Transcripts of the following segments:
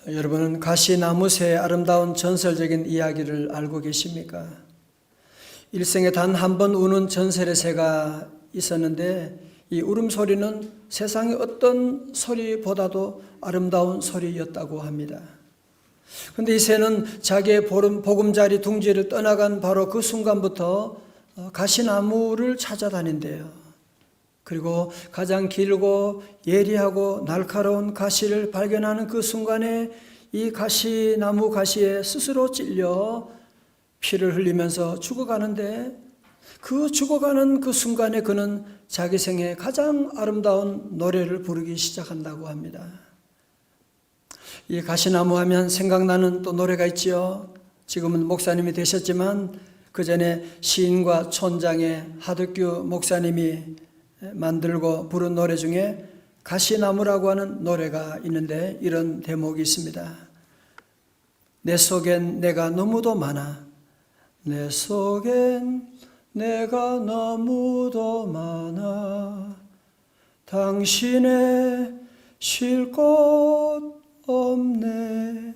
여러분은 가시나무새의 아름다운 전설적인 이야기를 알고 계십니까? 일생에 단 한 번 우는 전설의 새가 있었는데 이 울음소리는 세상의 어떤 소리보다도 아름다운 소리였다고 합니다. 그런데 이 새는 자기의 보금자리 둥지를 떠나간 바로 그 순간부터 가시나무를 찾아다닌대요. 그리고 가장 길고 예리하고 날카로운 가시를 발견하는 그 순간에 이 가시나무 가시에 스스로 찔려 피를 흘리면서 죽어가는데, 그 죽어가는 그 순간에 그는 자기 생애 가장 아름다운 노래를 부르기 시작한다고 합니다. 이 가시나무 하면 생각나는 또 노래가 있지요. 지금은 목사님이 되셨지만 그 전에 시인과 촌장의 하덕규 목사님이 만들고 부른 노래 중에 가시나무라고 하는 노래가 있는데 이런 대목이 있습니다. 내 속엔 내가 너무도 많아. 내 속엔 내가 너무도 많아. 당신의 쉴 곳 없네.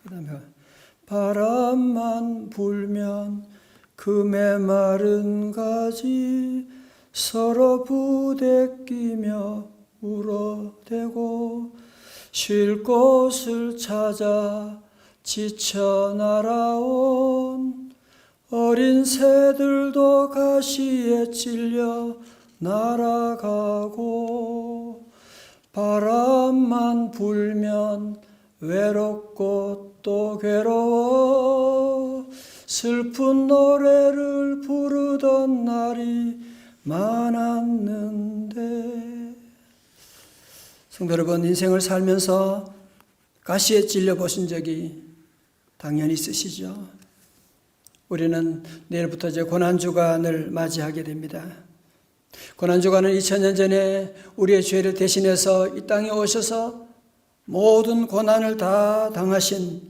그 다음에 바람만 불면 그 메마른 가지 서로 부대끼며 울어대고 쉴 곳을 찾아 지쳐 날아온 어린 새들도 가시에 찔려 날아가고 바람만 불면 외롭고 또 괴로워 슬픈 노래를 부르던 날이 많았는데. 성도 여러분, 인생을 살면서 가시에 찔려 보신 적이 당연히 있으시죠. 우리는 내일부터 이제 고난주간을 맞이하게 됩니다. 고난주간은 2000년 전에 우리의 죄를 대신해서 이 땅에 오셔서 모든 고난을 다 당하신,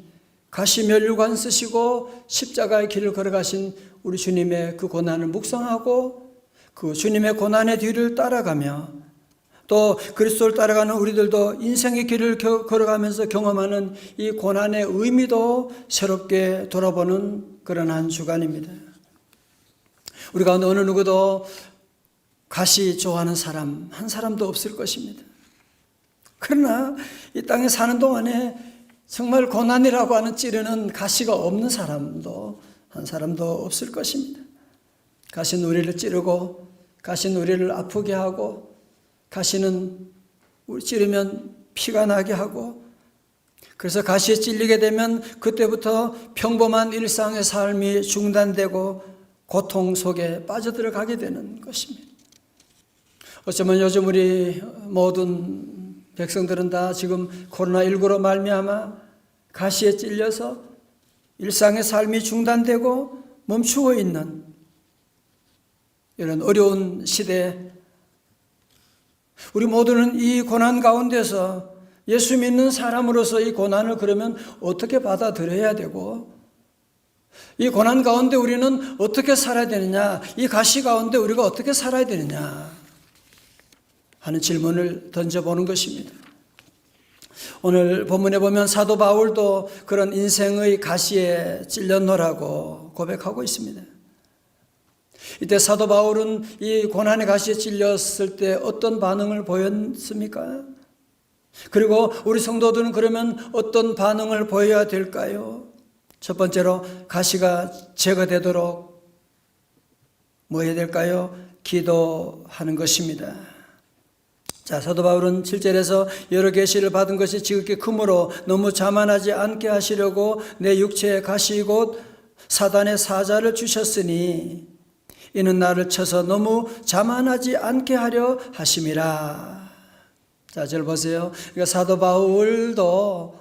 가시면류관 쓰시고 십자가의 길을 걸어가신 우리 주님의 그 고난을 묵상하고 그 주님의 고난의 뒤를 따라가며 또 그리스도를 따라가는 우리들도 인생의 길을 걸어가면서 경험하는 이 고난의 의미도 새롭게 돌아보는 그런 한 주간입니다. 우리 가운데 어느 누구도 가시 좋아하는 사람 한 사람도 없을 것입니다. 그러나 이 땅에 사는 동안에 정말 고난이라고 하는 찌르는 가시가 없는 사람도 한 사람도 없을 것입니다. 가시는 우리를 찌르고 가시는 우리를 아프게 하고 가시는 찌르면 피가 나게 하고, 그래서 가시에 찔리게 되면 그때부터 평범한 일상의 삶이 중단되고 고통 속에 빠져들어가게 되는 것입니다. 어쩌면 요즘 우리 모든 백성들은 다 지금 코로나19로 말미암아 가시에 찔려서 일상의 삶이 중단되고 멈추고 있는 이런 어려운 시대에 우리 모두는 이 고난 가운데서 예수 믿는 사람으로서 이 고난을 그러면 어떻게 받아들여야 되고, 이 고난 가운데 우리는 어떻게 살아야 되느냐, 이 가시 가운데 우리가 어떻게 살아야 되느냐 하는 질문을 던져보는 것입니다. 오늘 본문에 보면 사도 바울도 그런 인생의 가시에 찔렸노라고 고백하고 있습니다. 이때 사도 바울은 이 고난의 가시에 찔렸을 때 어떤 반응을 보였습니까? 그리고 우리 성도들은 그러면 어떤 반응을 보여야 될까요? 첫 번째로 가시가 제거되도록 뭐 해야 될까요? 기도하는 것입니다. 자, 사도 바울은 7절에서 여러 계시를 받은 것이 지극히 크므로 너무 자만하지 않게 하시려고 내 육체의 가시 곧 사단의 사자를 주셨으니 이는 나를 쳐서 너무 자만하지 않게 하려 하심이라. 자, 절 보세요. 그러니까 사도 바울도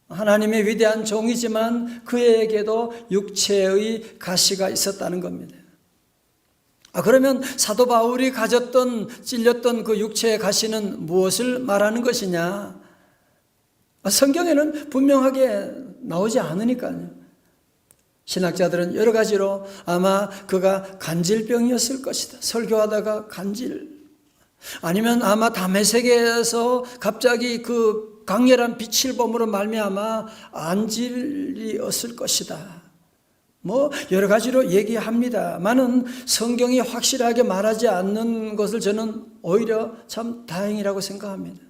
하나님의 위대한 종이지만 그에게도 육체의 가시가 있었다는 겁니다. 그러면 사도 바울이 가졌던 찔렸던 그 육체의 가시는 무엇을 말하는 것이냐? 성경에는 분명하게 나오지 않으니까요. 신학자들은 여러 가지로 아마 그가 간질병이었을 것이다. 설교하다가 간질. 아니면 아마 담에색에서 갑자기 그 그 강렬한 빛을 봄으로 말미암아 안질이 없을 것이다. 여러 가지로 얘기합니다만은 성경이 확실하게 말하지 않는 것을 저는 오히려 참 다행이라고 생각합니다.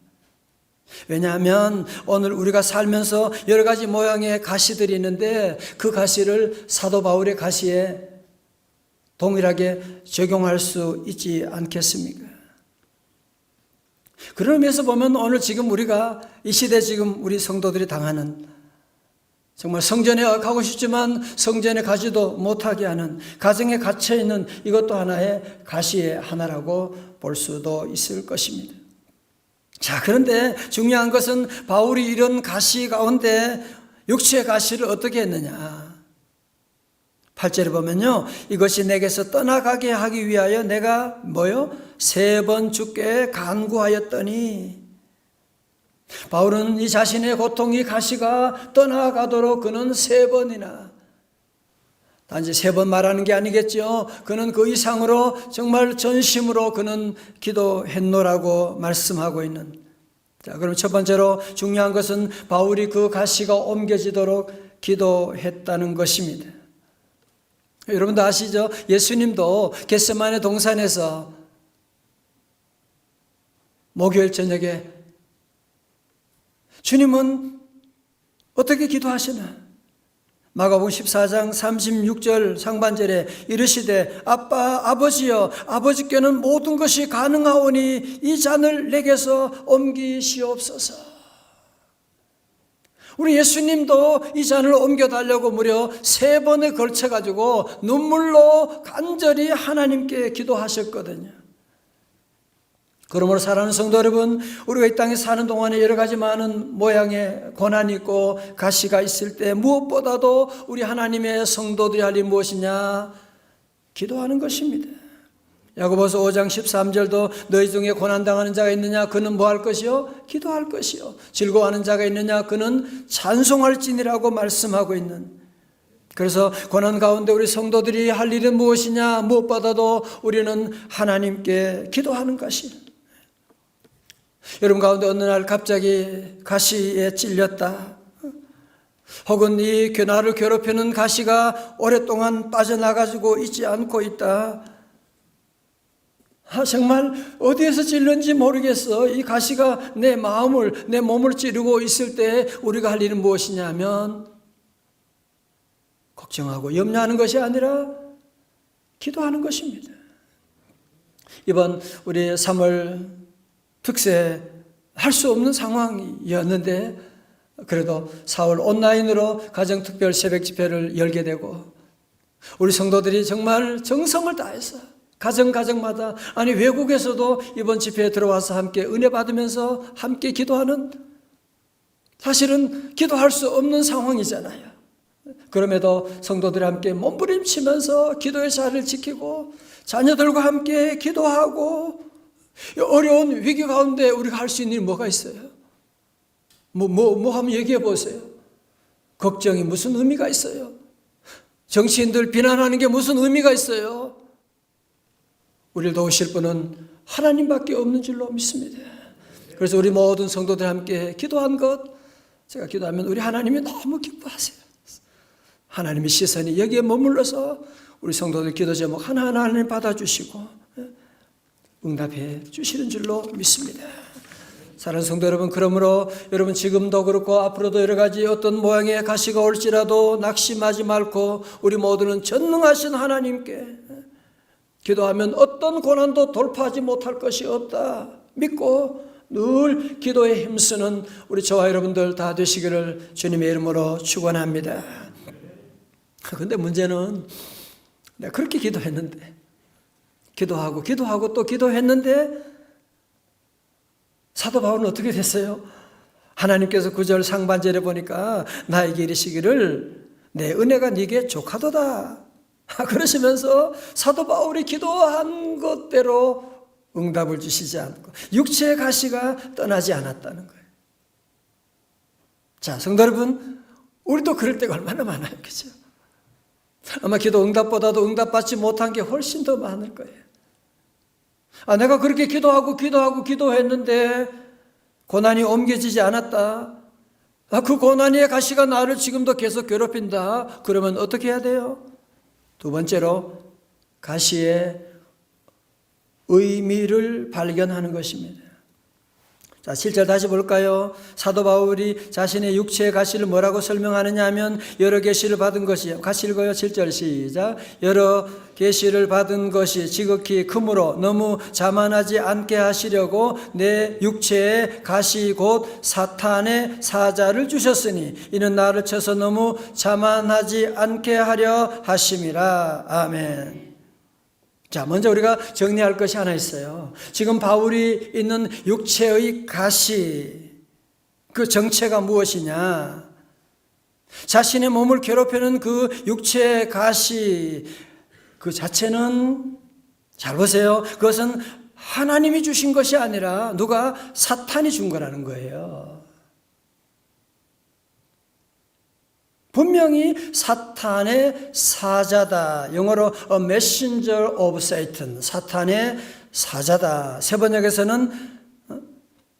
왜냐하면 오늘 우리가 살면서 여러 가지 모양의 가시들이 있는데 그 가시를 사도 바울의 가시에 동일하게 적용할 수 있지 않겠습니까? 그런 의미에서 보면 오늘 지금 우리가 이 시대 지금 우리 성도들이 당하는 정말 성전에 가고 싶지만 성전에 가지도 못하게 하는 가정에 갇혀있는 이것도 하나의 가시의 하나라고 볼 수도 있을 것입니다. 자, 그런데 중요한 것은 바울이 이런 가시 가운데 육체의 가시를 어떻게 했느냐. 8절에 보면요, 이것이 내게서 떠나가게 하기 위하여 내가 3번 주께 간구하였더니, 바울은 이 자신의 고통이 가시가 떠나가도록 그는 3번이나, 단지 3번 말하는 게 아니겠죠. 그는 그 이상으로 정말 전심으로 그는 기도했노라고 말씀하고 있는. 자, 그럼 첫 번째로 중요한 것은 바울이 그 가시가 옮겨지도록 기도했다는 것입니다. 여러분도 아시죠? 예수님도 겟세마네 동산에서 목요일 저녁에 주님은 어떻게 기도하시나? 마가복음 14장 36절 상반절에 이르시되 아버지여, 아버지께는 모든 것이 가능하오니 이 잔을 내게서 옮기시옵소서. 우리 예수님도 이 잔을 옮겨달라고 무려 3번에 걸쳐가지고 눈물로 간절히 하나님께 기도하셨거든요. 그러므로 사랑하는 성도 여러분, 우리가 이 땅에 사는 동안에 여러 가지 많은 모양의 고난이 있고 가시가 있을 때 무엇보다도 우리 하나님의 성도들이 할 일이 무엇이냐? 기도하는 것입니다. 야고보서 5장 13절도 너희 중에 고난당하는 자가 있느냐? 그는 뭐 할 것이요? 기도할 것이요. 즐거워하는 자가 있느냐? 그는 찬송할지니라고 말씀하고 있는. 그래서 고난 가운데 우리 성도들이 할 일은 무엇이냐? 무엇보다도 우리는 하나님께 기도하는 것이. 여러분 가운데 어느 날 갑자기 가시에 찔렸다. 혹은 이 나를 괴롭히는 가시가 오랫동안 빠져나가지고 있지 않고 있다. 정말 어디에서 찔른지 모르겠어. 이 가시가 내 마음을, 내 몸을 찌르고 있을 때 우리가 할 일은 무엇이냐면 걱정하고 염려하는 것이 아니라 기도하는 것입니다. 이번 우리 3월 특세 할 수 없는 상황이었는데 그래도 4월 온라인으로 가정특별 새벽 집회를 열게 되고 우리 성도들이 정말 정성을 다해서 가정마다 아니 외국에서도 이번 집회에 들어와서 함께 은혜 받으면서 함께 기도하는 사실은 기도할 수 없는 상황이잖아요. 그럼에도 성도들이 함께 몸부림치면서 기도의 자리를 지키고 자녀들과 함께 기도하고 어려운 위기 가운데 우리가 할 수 있는 일이 뭐가 있어요? 뭐 한번 얘기해 보세요. 걱정이 무슨 의미가 있어요? 정치인들 비난하는 게 무슨 의미가 있어요? 우리를 도우실 분은 하나님밖에 없는 줄로 믿습니다. 그래서 우리 모든 성도들 함께 기도한 것, 제가 기도하면 우리 하나님이 너무 기뻐하세요. 하나님의 시선이 여기에 머물러서 우리 성도들 기도 제목 하나하나 하나님 받아주시고 응답해 주시는 줄로 믿습니다. 사랑하는 성도 여러분, 그러므로 여러분 지금도 그렇고 앞으로도 여러 가지 어떤 모양의 가시가 올지라도 낙심하지 말고 우리 모두는 전능하신 하나님께 기도하면 어떤 고난도 돌파하지 못할 것이 없다 믿고 늘 기도에 힘쓰는 우리 저와 여러분들 다 되시기를 주님의 이름으로 축원합니다. 그런데 문제는 내가 그렇게 기도했는데 기도하고 또 기도했는데 사도 바울은 어떻게 됐어요? 하나님께서 9절 상반절에 보니까 나에게 이르시기를 내 은혜가 네게 족하도다 그러시면서 사도 바울이 기도한 것대로 응답을 주시지 않고 육체의 가시가 떠나지 않았다는 거예요. 자, 성도 여러분, 우리도 그럴 때가 얼마나 많아요, 그죠? 아마 기도 응답보다도 응답받지 못한 게 훨씬 더 많을 거예요. 내가 그렇게 기도했는데 고난이 옮겨지지 않았다. 그 고난의 가시가 나를 지금도 계속 괴롭힌다. 그러면 어떻게 해야 돼요? 두 번째로 가시의 의미를 발견하는 것입니다. 자, 7절 다시 볼까요? 사도 바울이 자신의 육체의 가시를 뭐라고 설명하느냐 하면 여러 계시를 받은 것이요. 같이 읽어요. 7절 시작. 여러 계시를 받은 것이 지극히 크므로 너무 자만하지 않게 하시려고 내 육체의 가시 곧 사탄의 사자를 주셨으니 이는 나를 쳐서 너무 자만하지 않게 하려 하심이라. 아멘. 자, 먼저 우리가 정리할 것이 하나 있어요. 지금 바울이 있는 육체의 가시, 그 정체가 무엇이냐? 자신의 몸을 괴롭히는 그 육체의 가시, 그 자체는, 잘 보세요. 그것은 하나님이 주신 것이 아니라 누가? 사탄이 준 거라는 거예요. 분명히 사탄의 사자다. 영어로 a messenger of Satan. 사탄의 사자다. 세번역에서는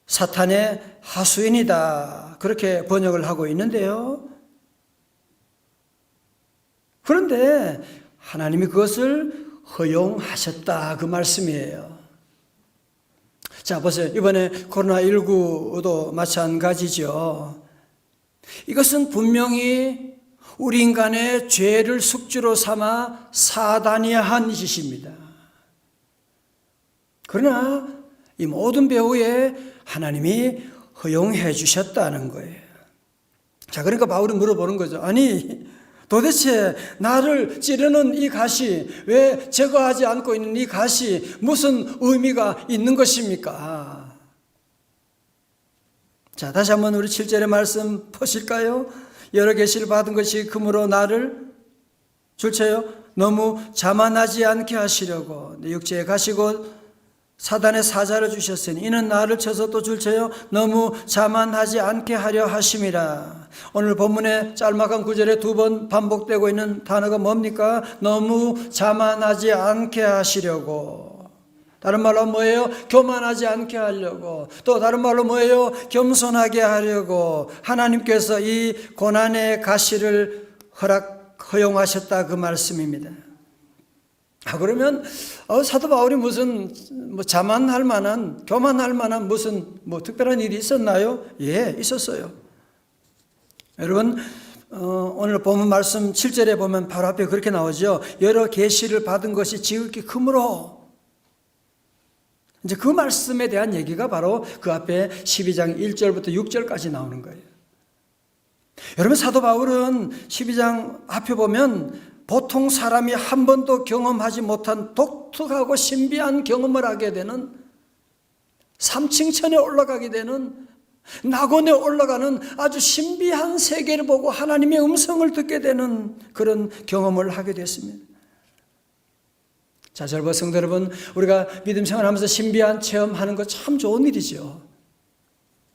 사탄의 하수인이다. 그렇게 번역을 하고 있는데요. 그런데 하나님이 그것을 허용하셨다. 그 말씀이에요. 자, 보세요. 이번에 코로나19도 마찬가지죠. 이것은 분명히 우리 인간의 죄를 숙주로 삼아 사단이 한 짓입니다. 그러나 이 모든 배후에 하나님이 허용해 주셨다는 거예요. 자, 그러니까 바울이 물어보는 거죠. 아니, 도대체 나를 찌르는 이 가시, 왜 제거하지 않고 있는 이 가시, 무슨 의미가 있는 것입니까? 자, 다시 한번 우리 7절의 말씀 보실까요? 여러 계시를 받은 것이 그러므로 나를 줄쳐요 너무 자만하지 않게 하시려고 내 육체에 가시고 사단의 사자를 주셨으니 이는 나를 쳐서 또 줄쳐요 너무 자만하지 않게 하려 하심이라. 오늘 본문의 짤막한 구절에 두 번 반복되고 있는 단어가 뭡니까? 너무 자만하지 않게 하시려고. 다른 말로 뭐예요? 교만하지 않게 하려고. 또 다른 말로 뭐예요? 겸손하게 하려고 하나님께서 이 고난의 가시를 허용하셨다 그 말씀입니다. 그러면 사도 바울이 무슨 자만할 만한, 교만할 만한 무슨 특별한 일이 있었나요? 예, 있었어요. 여러분, 오늘 본문 말씀 7절에 보면 바로 앞에 그렇게 나오죠. 여러 계시를 받은 것이 지극히 크므로. 이제 그 말씀에 대한 얘기가 바로 그 앞에 12장 1절부터 6절까지 나오는 거예요. 여러분, 사도 바울은 12장 앞에 보면 보통 사람이 한 번도 경험하지 못한 독특하고 신비한 경험을 하게 되는, 3층천에 올라가게 되는, 낙원에 올라가는 아주 신비한 세계를 보고 하나님의 음성을 듣게 되는 그런 경험을 하게 됐습니다. 자, 여러분, 성도 여러분, 우리가 믿음 생활하면서 신비한 체험하는 거 참 좋은 일이죠.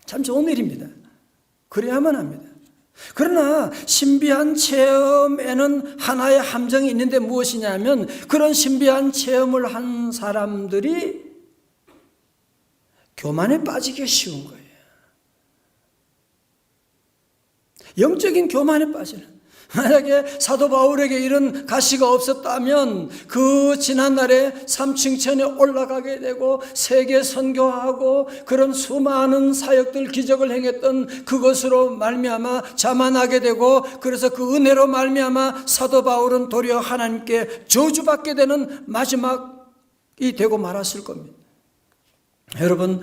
참 좋은 일입니다. 그래야만 합니다. 그러나 신비한 체험에는 하나의 함정이 있는데 무엇이냐면 그런 신비한 체험을 한 사람들이 교만에 빠지기 쉬운 거예요. 영적인 교만에 빠지는. 만약에 사도 바울에게 이런 가시가 없었다면 그 지난날에 3층천에 올라가게 되고 세계 선교하고 그런 수많은 사역들 기적을 행했던 그것으로 말미암아 자만하게 되고 그래서 그 은혜로 말미암아 사도 바울은 도리어 하나님께 저주받게 되는 마지막이 되고 말았을 겁니다. 여러분,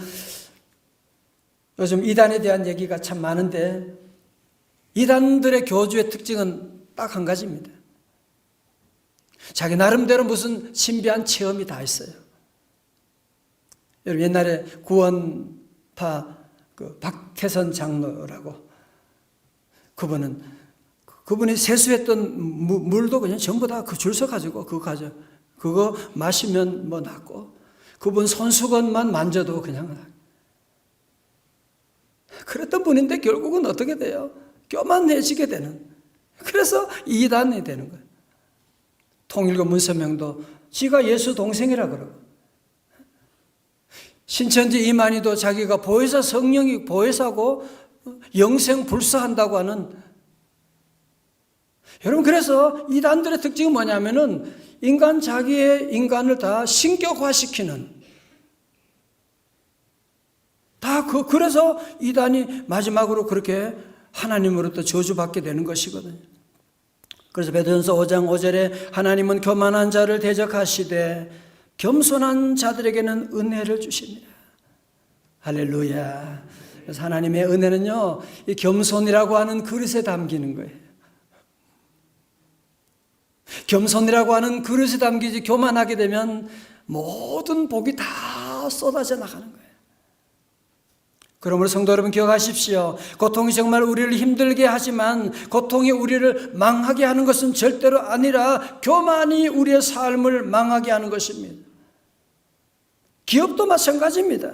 요즘 이단에 대한 얘기가 참 많은데 이단들의 교주의 특징은 딱 한 가지입니다. 자기 나름대로 무슨 신비한 체험이 다 있어요. 여러분, 옛날에 구원파 그 박태선 장로라고, 그분이 세수했던 물도 그냥 전부 다 그 줄 서 가지고 그거 마시면 뭐 낫고, 그분 손수건만 만져도 그냥 낫고. 그랬던 분인데 결국은 어떻게 돼요? 교만해지게 되는, 그래서 이단이 되는 거예요. 통일교 문선명도 지가 예수 동생이라 그러고, 신천지 이만희도 자기가 보혜사 성령이 보혜사고 영생 불사한다고 하는, 여러분, 그래서 이단들의 특징이 뭐냐면은 자기의 인간을 다 신격화시키는, 그래서 이단이 마지막으로 그렇게 하나님으로부터 저주받게 되는 것이거든요. 그래서 베드로전서 5장 5절에 하나님은 교만한 자를 대적하시되 겸손한 자들에게는 은혜를 주십니다. 할렐루야. 그래서 하나님의 은혜는요, 이 겸손이라고 하는 그릇에 담기는 거예요. 겸손이라고 하는 그릇에 담기지, 교만하게 되면 모든 복이 다 쏟아져 나가는 거예요. 그러므로 성도 여러분, 기억하십시오. 고통이 정말 우리를 힘들게 하지만 고통이 우리를 망하게 하는 것은 절대로 아니라 교만이 우리의 삶을 망하게 하는 것입니다. 기업도 마찬가지입니다.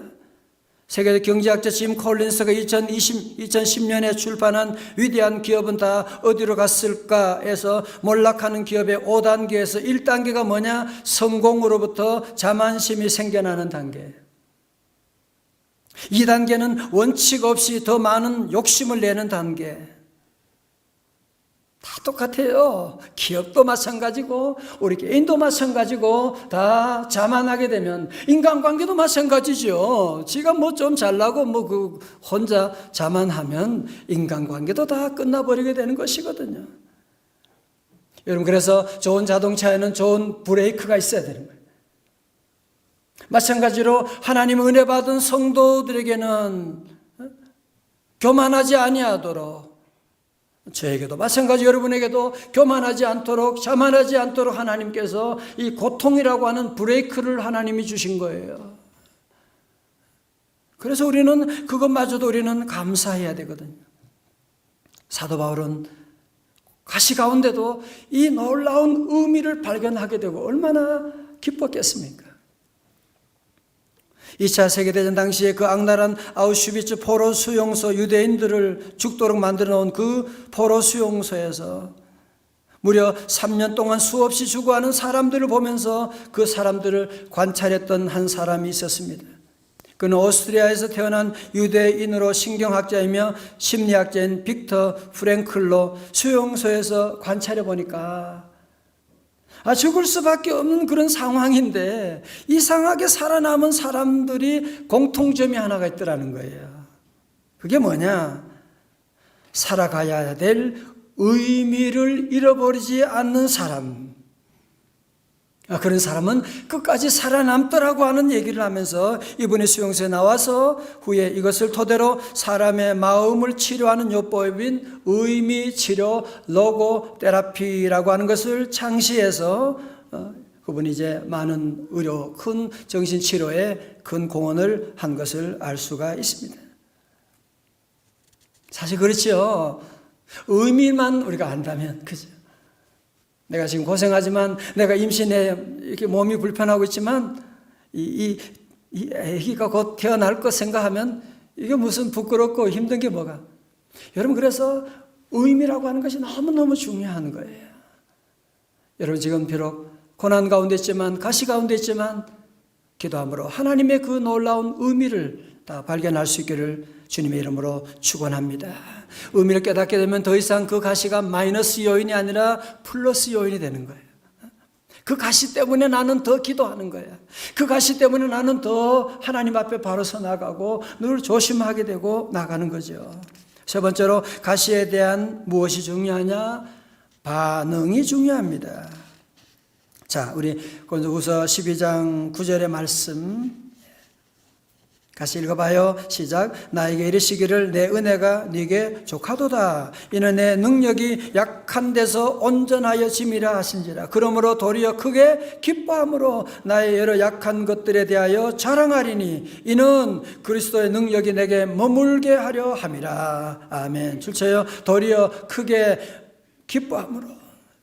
세계적 경제학자 짐 콜린스가 2010년에 출판한 위대한 기업은 다 어디로 갔을까 해서 몰락하는 기업의 5단계에서 1단계가 뭐냐? 성공으로부터 자만심이 생겨나는 단계예요. 2단계는 원칙 없이 더 많은 욕심을 내는 단계. 다 똑같아요. 기업도 마찬가지고 우리 개인도 마찬가지고 다 자만하게 되면, 인간관계도 마찬가지죠. 지가 뭐 좀 잘나고 혼자 자만하면 인간관계도 다 끝나버리게 되는 것이거든요. 여러분, 그래서 좋은 자동차에는 좋은 브레이크가 있어야 되는 거예요. 마찬가지로 하나님 은혜 받은 성도들에게는 교만하지 아니하도록, 저에게도 마찬가지, 여러분에게도 교만하지 않도록, 자만하지 않도록 하나님께서 이 고통이라고 하는 브레이크를 하나님이 주신 거예요. 그래서 우리는 그것마저도 우리는 감사해야 되거든요. 사도 바울은 가시 가운데도 이 놀라운 의미를 발견하게 되고 얼마나 기뻤겠습니까? 2차 세계대전 당시에 그 악랄한 아우슈비츠 포로 수용소, 유대인들을 죽도록 만들어 놓은 그 포로 수용소에서 무려 3년 동안 수없이 죽어가는 사람들을 보면서 그 사람들을 관찰했던 한 사람이 있었습니다. 그는 오스트리아에서 태어난 유대인으로 신경학자이며 심리학자인 빅터 프랭클로 수용소에서 관찰해 보니까 죽을 수밖에 없는 그런 상황인데 이상하게 살아남은 사람들이 공통점이 하나가 있더라는 거예요. 그게 뭐냐? 살아가야 될 의미를 잃어버리지 않는 사람. 그런 사람은 끝까지 살아남더라고 하는 얘기를 하면서 이분이 수용소에 나와서 후에 이것을 토대로 사람의 마음을 치료하는 요법인 의미치료 로고테라피라고 하는 것을 창시해서 그분이 이제 많은 의료, 큰 정신치료에 큰 공헌을 한 것을 알 수가 있습니다. 사실 그렇죠. 의미만 우리가 안다면, 그죠? 내가 지금 고생하지만, 내가 임신해 이렇게 몸이 불편하고 있지만 이 아기가 곧 태어날 것 생각하면 이게 무슨 부끄럽고 힘든 게 뭐가? 여러분, 그래서 의미라고 하는 것이 너무너무 중요한 거예요. 여러분, 지금 비록 고난 가운데 있지만, 가시 가운데 있지만 기도함으로 하나님의 그 놀라운 의미를 다 발견할 수 있기를 주님의 이름으로 축원합니다. 의미를 깨닫게 되면 더 이상 그 가시가 마이너스 요인이 아니라 플러스 요인이 되는 거예요. 그 가시 때문에 나는 더 기도하는 거야. 그 가시 때문에 나는 더 하나님 앞에 바로 서 나가고 늘 조심하게 되고 나가는 거죠. 세 번째로, 가시에 대한 무엇이 중요하냐? 반응이 중요합니다. 자, 우리 고린도후서 12장 9절의 말씀 같이 읽어봐요. 시작. 나에게 이르시기를 내 은혜가 네게 족하도다. 이는 내 능력이 약한 데서 온전하여 짐이라 하신지라. 그러므로 도리어 크게 기뻐함으로 나의 여러 약한 것들에 대하여 자랑하리니 이는 그리스도의 능력이 내게 머물게 하려 함이라. 아멘. 출처요. 도리어 크게 기뻐함으로.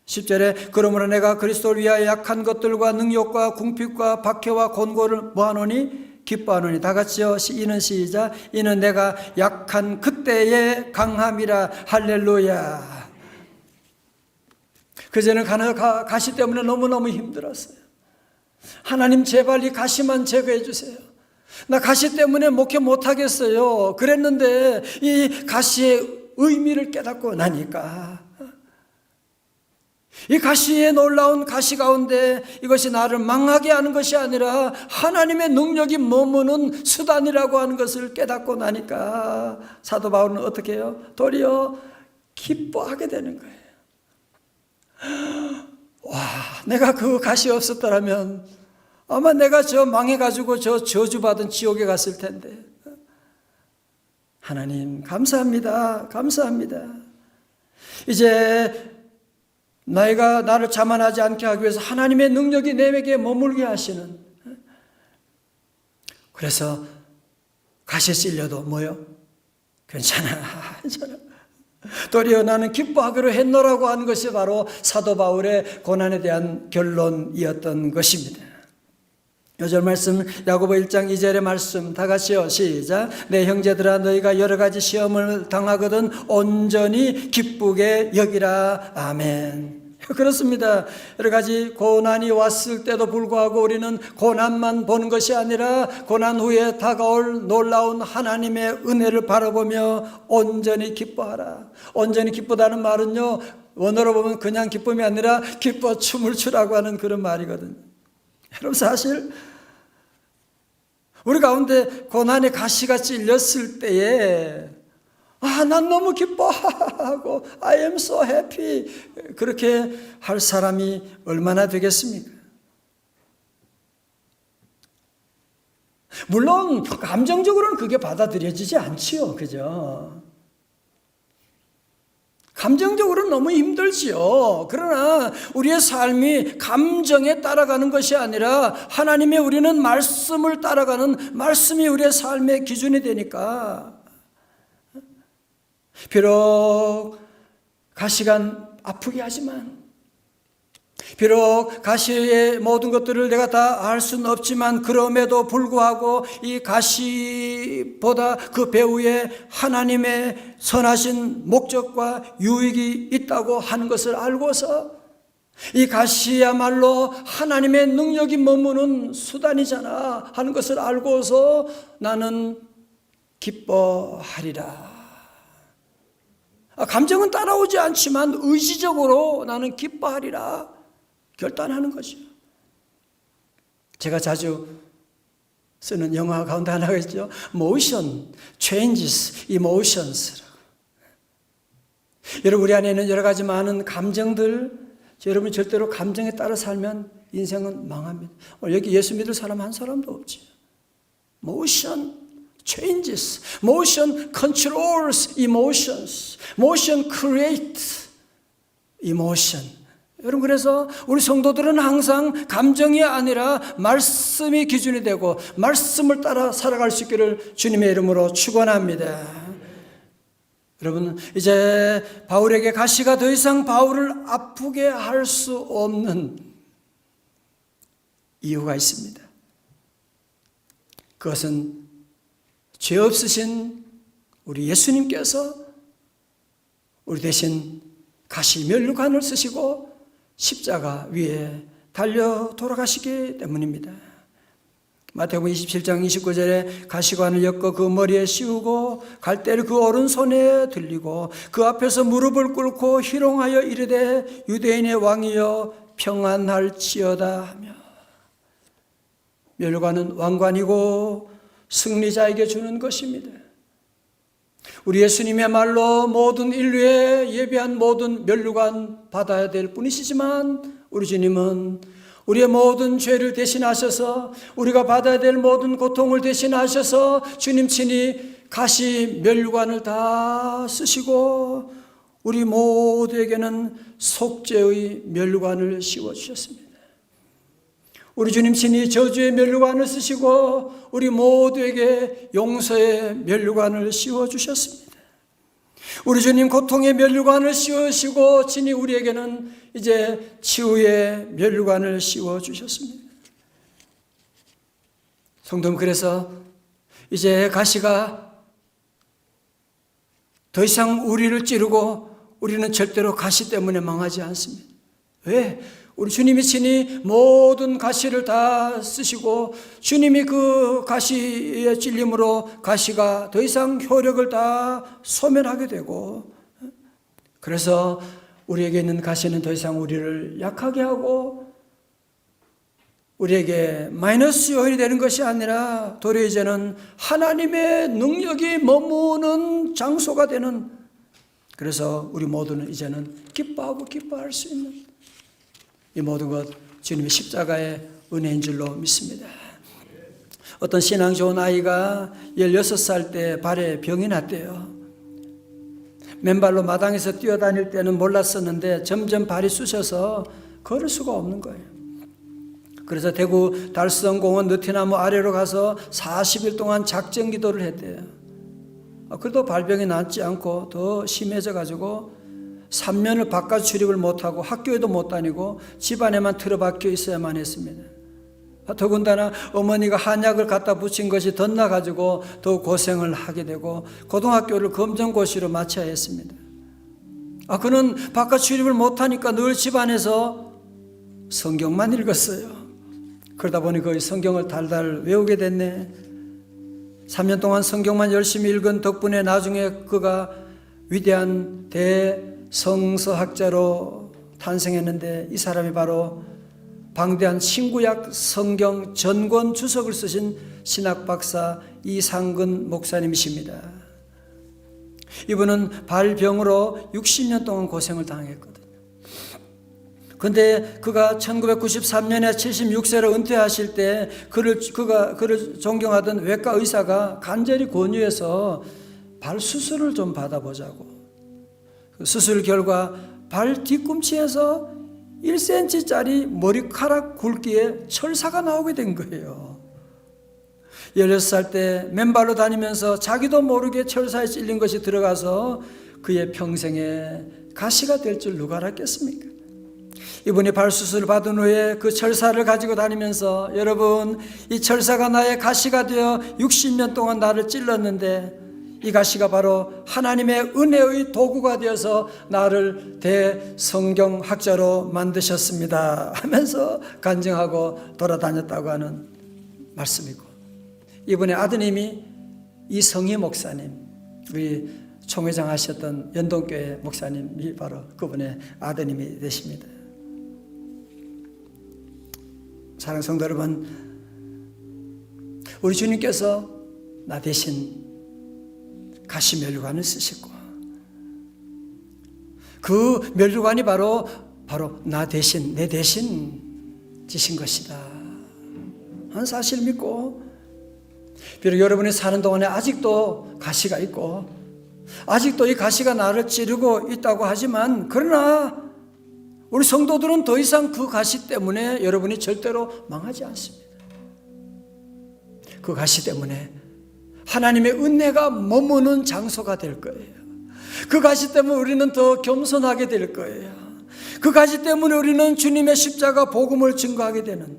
10절에 그러므로 내가 그리스도를 위하여 약한 것들과 능욕과 궁핍과 박해와 곤고를 뭐하노니? 기뻐하노니. 다 같이요. 이는 시작. 이는 내가 약한 그때의 강함이라. 할렐루야. 그전에 가시 때문에 너무너무 힘들었어요. 하나님, 제발 이 가시만 제거해 주세요. 나 가시 때문에 목회 못하겠어요. 그랬는데 이 가시의 의미를 깨닫고 나니까, 이 가시의 놀라운 가시 가운데 이것이 나를 망하게 하는 것이 아니라 하나님의 능력이 머무는 수단이라고 하는 것을 깨닫고 나니까 사도 바울은 어떻게 해요? 도리어 기뻐하게 되는 거예요. 와, 내가 그 가시 없었더라면 아마 내가 망해가지고 저주받은 지옥에 갔을 텐데. 하나님 감사합니다. 감사합니다. 이제 나를 자만하지 않게 하기 위해서 하나님의 능력이 내게 머물게 하시는, 그래서 가시에 찔려도 뭐요? 괜찮아. 도리어 나는 기뻐하기로 했노라고 하는 것이 바로 사도 바울의 고난에 대한 결론이었던 것입니다. 요절 말씀 야고보 1장 2절의 말씀 다 같이요. 시작. 내 형제들아 너희가 여러 가지 시험을 당하거든 온전히 기쁘게 여기라. 아멘. 그렇습니다. 여러 가지 고난이 왔을 때도 불구하고 우리는 고난만 보는 것이 아니라 고난 후에 다가올 놀라운 하나님의 은혜를 바라보며 온전히 기뻐하라. 온전히 기쁘다는 말은요, 원어로 보면 그냥 기쁨이 아니라 기뻐 춤을 추라고 하는 그런 말이거든요. 여러분, 사실 우리 가운데 고난의 가시가 찔렸을 때에 난 너무 기뻐하고 I am so happy 그렇게 할 사람이 얼마나 되겠습니까? 물론 감정적으로는 그게 받아들여지지 않지요. 그죠? 감정적으로는 너무 힘들지요. 그러나 우리의 삶이 감정에 따라가는 것이 아니라 하나님의 우리는 말씀을 따라가는, 말씀이 우리의 삶의 기준이 되니까, 비록 가시가 아프게 하지만, 비록 가시의 모든 것들을 내가 다 알 수는 없지만 그럼에도 불구하고 이 가시보다 그 배후에 하나님의 선하신 목적과 유익이 있다고 하는 것을 알고서, 이 가시야말로 하나님의 능력이 머무는 수단이잖아 하는 것을 알고서 나는 기뻐하리라. 감정은 따라오지 않지만 의지적으로 나는 기뻐하리라 결단하는 거죠. 제가 자주 쓰는 영화 가운데 하나가 있죠. Motion changes emotions. 여러분, 우리 안에 있는 여러 가지 많은 감정들, 여러분 절대로 감정에 따라 살면 인생은 망합니다. 여기 예수 믿을 사람 한 사람도 없지. Motion changes. Motion controls emotions. Motion creates emotion. 여러분, 그래서 우리 성도들은 항상 감정이 아니라 말씀이 기준이 되고 말씀을 따라 살아갈 수 있기를 주님의 이름으로 축원합니다. 여러분, 이제 바울에게 가시가 더 이상 바울을 아프게 할 수 없는 이유가 있습니다. 그것은 죄 없으신 우리 예수님께서 우리 대신 가시 면류관을 쓰시고 십자가 위에 달려 돌아가시기 때문입니다. 마태복음 27장 29절에 가시관을 엮어 그 머리에 씌우고 갈대를 그 오른손에 들리고 그 앞에서 무릎을 꿇고 희롱하여 이르되 유대인의 왕이여 평안할지어다 하며, 면류관은 왕관이고 승리자에게 주는 것입니다. 우리 예수님이야말로 모든 인류에 예비한 모든 면류관 받아야 될 분이시지만 우리 주님은 우리의 모든 죄를 대신하셔서 우리가 받아야 될 모든 고통을 대신하셔서 주님 친히 가시 면류관을 다 쓰시고 우리 모두에게는 속죄의 면류관을 씌워주셨습니다. 우리 주님 친히 저주의 면류관을 쓰시고 우리 모두에게 용서의 면류관을 씌워주셨습니다. 우리 주님 고통의 면류관을 씌우시고 친히 우리에게는 이제 치유의 면류관을 씌워주셨습니다. 성도님, 그래서 이제 가시가 더 이상 우리를 찌르고 우리는 절대로 가시 때문에 망하지 않습니다. 왜? 우리 주님이 친히 모든 가시를 다 쓰시고 주님이 그 가시의 찔림으로 가시가 더 이상 효력을 다 소멸하게 되고, 그래서 우리에게 있는 가시는 더 이상 우리를 약하게 하고 우리에게 마이너스 요인이 되는 것이 아니라 도리어 이제는 하나님의 능력이 머무는 장소가 되는, 그래서 우리 모두는 이제는 기뻐하고 기뻐할 수 있는 이 모든 것 주님의 십자가의 은혜인 줄로 믿습니다. 어떤 신앙 좋은 아이가 16살 때 발에 병이 났대요. 맨발로 마당에서 뛰어다닐 때는 몰랐었는데 점점 발이 쑤셔서 걸을 수가 없는 거예요. 그래서 대구 달성공원 느티나무 아래로 가서 40일 동안 작정 기도를 했대요. 그래도 발병이 낫지 않고 더 심해져 가지고 3년을 바깥 출입을 못하고 학교에도 못 다니고 집안에만 틀어박혀 있어야만 했습니다. 더군다나 어머니가 한약을 갖다 붙인 것이 덧나가지고 더 고생을 하게 되고 고등학교를 검정고시로 마쳐야 했습니다. 그는 바깥 출입을 못하니까 늘 집안에서 성경만 읽었어요. 그러다 보니 거의 성경을 달달 외우게 됐네. 3년 동안 성경만 열심히 읽은 덕분에 나중에 그가 위대한 대성서학자로 탄생했는데, 이 사람이 바로 방대한 신구약 성경 전권 주석을 쓰신 신학박사 이상근 목사님이십니다. 이분은 발병으로 60년 동안 고생을 당했거든요. 그런데 그가 1993년에 76세로 은퇴하실 때 그를 존경하던 외과 의사가 간절히 권유해서 발 수술을 좀 받아보자고. 그 수술 결과 발 뒤꿈치에서 1cm짜리 머리카락 굵기의 철사가 나오게 된 거예요. 16살 때 맨발로 다니면서 자기도 모르게 철사에 찔린 것이 들어가서 그의 평생에 가시가 될 줄 누가 알았겠습니까? 이분이 발 수술을 받은 후에 그 철사를 가지고 다니면서, 여러분, 이 철사가 나의 가시가 되어 60년 동안 나를 찔렀는데 이 가시가 바로 하나님의 은혜의 도구가 되어서 나를 대성경학자로 만드셨습니다 하면서 간증하고 돌아다녔다고 하는 말씀이고, 이분의 아드님이 이성희 목사님, 우리 총회장 하셨던 연동교회 목사님이 바로 그분의 아드님이 되십니다. 사랑하는 성도 여러분, 우리 주님께서 나 대신 가시 면류관을 쓰시고 그 면류관이 바로 나 대신, 내 대신 지신 것이다 하는 사실을 믿고, 비록 여러분이 사는 동안에 아직도 가시가 있고 아직도 이 가시가 나를 찌르고 있다고 하지만, 그러나 우리 성도들은 더 이상 그 가시 때문에 여러분이 절대로 망하지 않습니다. 그 가시 때문에 하나님의 은혜가 머무는 장소가 될 거예요. 그 가시 때문에 우리는 더 겸손하게 될 거예요. 그 가시 때문에 우리는 주님의 십자가 복음을 증거하게 되는,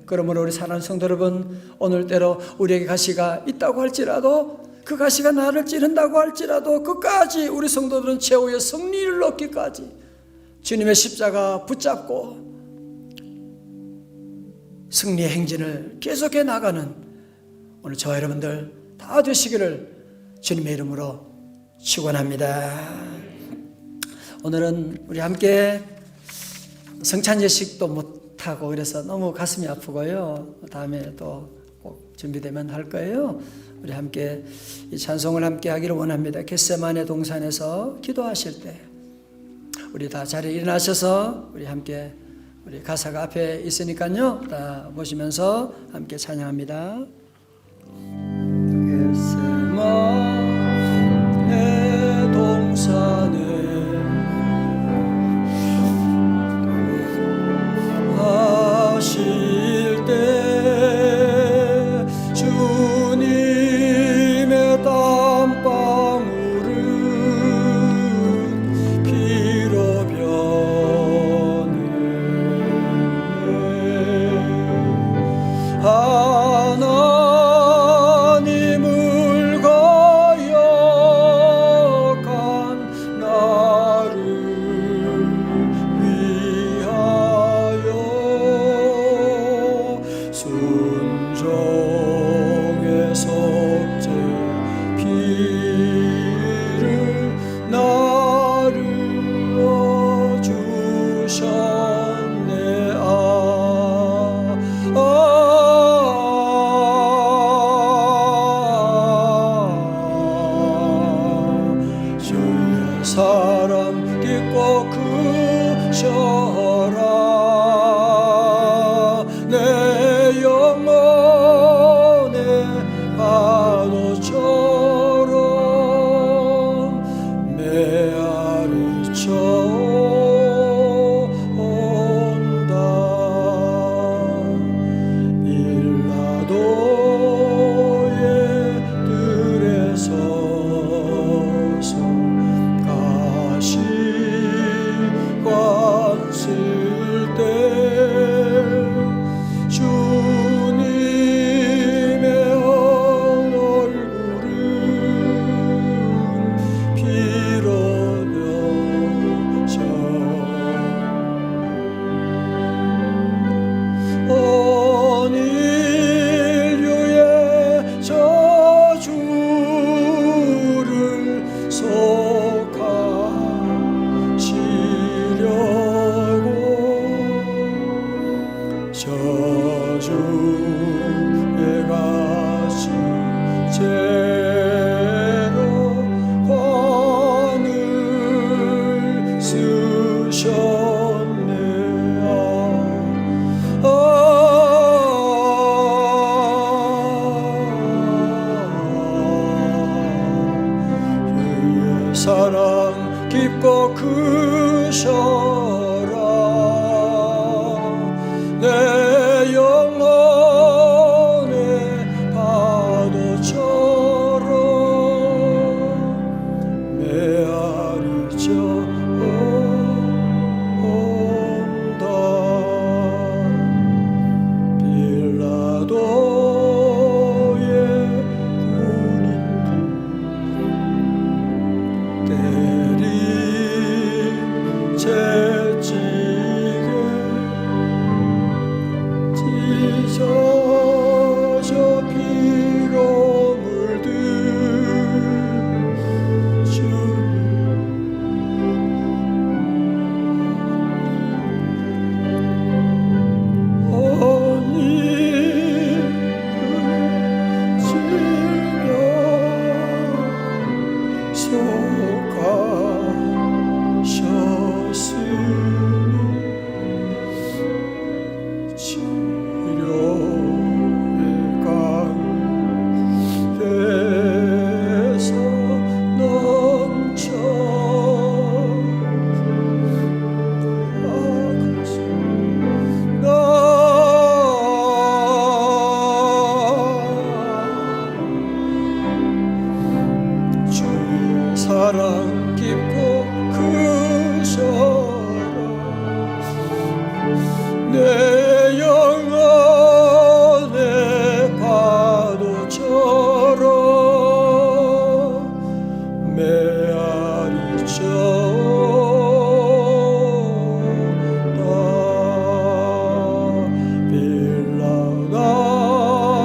그러므로 우리 사랑하는 성도 여러분, 오늘 때로 우리에게 가시가 있다고 할지라도, 그 가시가 나를 찌른다고 할지라도 끝까지 우리 성도들은 최후의 승리를 얻기까지 주님의 십자가 붙잡고 승리의 행진을 계속해 나가는 오늘 저와 여러분들 다 되시기를 주님의 이름으로 축원합니다. 오늘은 우리 함께 성찬 예식도 못하고 그래서 너무 가슴이 아프고요. 다음에 또 꼭 준비되면 할 거예요. 우리 함께 이 찬송을 함께 하기를 원합니다. 겟세마네 동산에서 기도하실 때 우리 다 자리에 일어나셔서 우리 함께, 우리 가사가 앞에 있으니까요, 다 보시면서 함께 찬양합니다. 겟세마네 동산에 하실 때 주님의 땀방울은 피로 변해 하나님을 사랑 깊고 크셔라. 내 영혼의 파도처럼 메아리쳐 온다. 빌라도의 뜰에 서서 가시관 쓸 때 주님의 얼굴은 비로면서 온 인류의 저주를 속하시려고 저주의 가시 죄로 관을 쓰셨네. 그의 사랑 깊고 크셔라. 내 영혼의 파도처럼 메아리쳐 온다. 빌라도의 군인들 때리 채찍에 찢어져 피로 물든 주님, 온 인을 찔려 속하셨으니 치료의 강에서 넘쳐 주의 사랑 깊고 크셔라. 내 영혼의 파도처럼 메아리쳐 온다.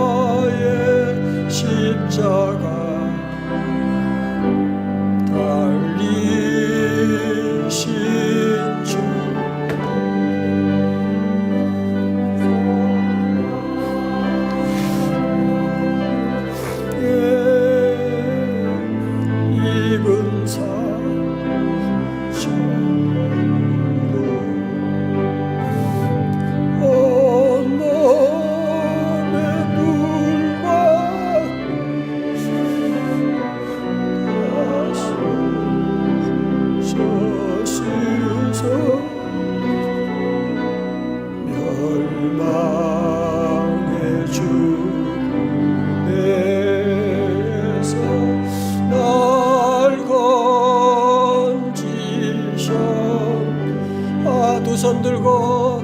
빌라도의 십자가 달리신 주, 입은 상처로 온몸에 불과 다스셔서 멸망의 죽음에서 날 건지셔. 두 손 들고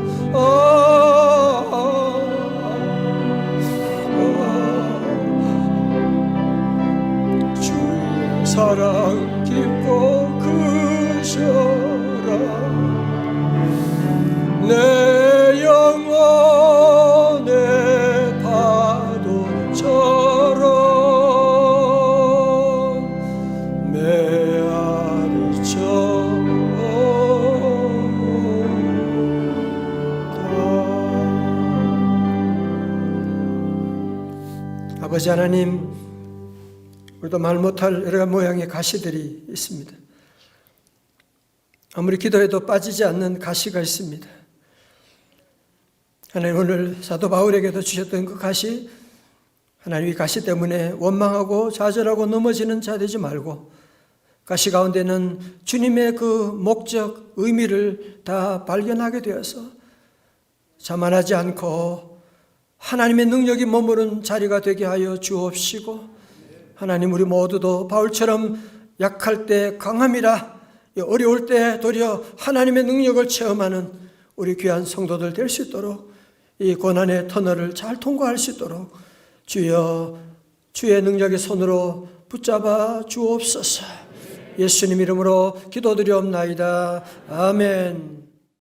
주의 사랑 깊고 크셔라. 내 영혼의 파도처럼 메아리쳐 온다. 아버지 하나님, 우리도 말 못할 여러 모양의 가시들이 있습니다. 아무리 기도해도 빠지지 않는 가시가 있습니다. 하나님 오늘 사도 바울에게도 주셨던 그 가시, 하나님 이 가시 때문에 원망하고 좌절하고 넘어지는 자 되지 말고 가시 가운데는 주님의 그 목적, 의미를 다 발견하게 되어서 자만하지 않고 하나님의 능력이 머무른 자리가 되게 하여 주옵시고, 하나님 우리 모두도 바울처럼 약할 때 강함이라, 어려울 때 도리어 하나님의 능력을 체험하는 우리 귀한 성도들 될 수 있도록 이 고난의 터널을 잘 통과할 수 있도록 주여 주의 능력의 손으로 붙잡아 주옵소서. 예수님 이름으로 기도드리옵나이다. 아멘.